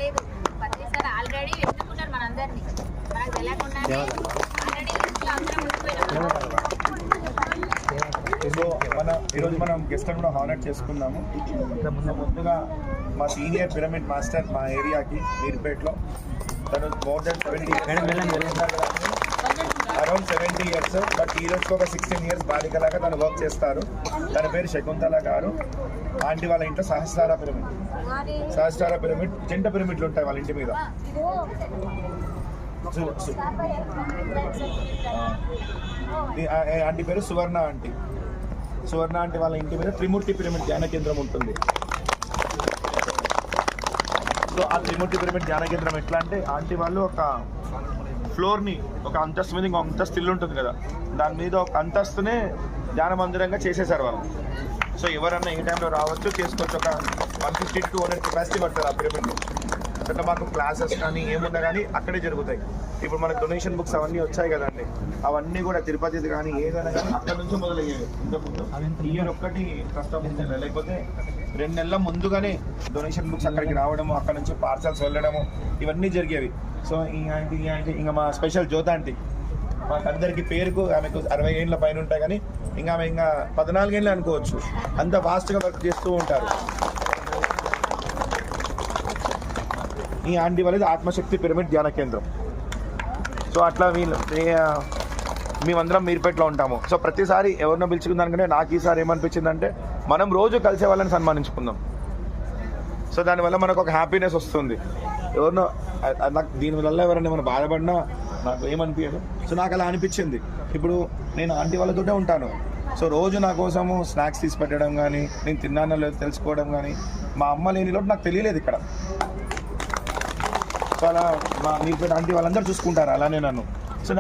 లేదు. ప్రతిసారి ఆల్రెడీ వెతుకుంటారు మనందరినీ, మనకు తెలియకుండానే ఆల్రెడీ అందరం ఉండిపోయినాం. సో ఈరోజు మనం గెస్ట్ కూడా హానర్ చేసుకున్నాము. ముందుగా మా సీనియర్ పిరమిడ్ మాస్టర్ మా ఏరియాకి మీర్పేట్లో, తను more than 70 around 70 years, but ఈ రోజుకి ఒక 16 years బాలికలాగా తను వర్క్ చేస్తారు. తన పేరు శకుంతల గారు. ఆంటీ వాళ్ళ ఇంట్లో సహస్రార పిరమిడ్ జంట పిరమిడ్లు ఉంటాయి వాళ్ళ ఇంటి మీద. ఆంటీ పేరు సువర్ణ ఆంటీ. సువర్ణ ఆంటీ వాళ్ళ ఇంటి మీద త్రిమూర్తి పిరమిడ్ ధ్యాన కేంద్రం ఉంటుంది. సో ఆ త్రిమూర్తి పిరమిడ్ ధ్యాన కేంద్రం ఎట్లా అంటే, ఆంటీ వాళ్ళు ఒక ఫ్లోర్ని ఒక అంతస్తు మీద ఇంకొక అంతస్తు ఇల్లు ఉంటుంది కదా, దాని మీద ఒక అంతస్తునే ధ్యాన మందిరంగా చేసేసారు వాళ్ళు. సో ఎవరన్నా ఏ టైంలో రావచ్చు, చేసుకోవచ్చు. ఒక 150 to 200 కెపాసిటీ పడుతుంది ఆ పిరమిడ్లో. అట్లా మాకు క్లాసెస్ కానీ ఏమున్నా కానీ అక్కడే జరుగుతాయి. ఇప్పుడు మనకు డొనేషన్ బుక్స్ అవన్నీ వచ్చాయి కదండి, అవన్నీ కూడా తిరుపతి కానీ ఏదైనా కానీ అక్కడ నుంచి మొదలయ్యేవి. ఇంతకుముందు ఇయర్ ఒక్కటి కష్టం ఉంటుంది, లేకపోతే 2 నెలల ముందుగానే డొనేషన్ బుక్స్ అక్కడికి రావడము, అక్కడ నుంచి పార్సల్స్ వెళ్ళడము, ఇవన్నీ జరిగేవి. సో ఇంకా మా స్పెషల్ జ్యోతి ఆంటీ, మాకందరికి పేరుకు ఆమెకు 60 ఏళ్ళ పైన ఉంటాయి, కానీ ఆమె 14 ఏళ్ళు అనుకోవచ్చు. అంత ఫాస్ట్గా వర్క్ చేస్తూ ఉంటారు. ఈ ఆంటీ వాళ్ళది ఆత్మశక్తి పిరమిడ్ ధ్యాన కేంద్రం. సో అట్లా మేమందరం మీర్పేటలో ఉంటాము. సో ప్రతిసారి ఎవరినో పిలుచుకుందానికంటే నాకు ఈసారి ఏమనిపించిందంటే, మనం రోజు కలిసే వాళ్ళని సన్మానించుకుందాం. సో దానివల్ల మనకు ఒక హ్యాపీనెస్ వస్తుంది. ఎవరినో నాకు దీనివల్ల ఎవరైనా ఏమైనా బాధపడినా నాకు ఏమనిపించదు. సో నాకు అలా అనిపించింది. ఇప్పుడు నేను ఆంటీ వాళ్ళతోటే ఉంటాను. సో రోజు నా కోసము స్నాక్స్ తీసి పెట్టడం కానీ, నేను తిన్నానో లేదో తెలుసుకోవడం కానీ, మా అమ్మ లేని లోటు నాకు తెలియలేదు ఇక్కడ. సో అలా మా మీర్పేట ఆంటీ వాళ్ళందరూ చూసుకుంటారు అలానే నన్ను.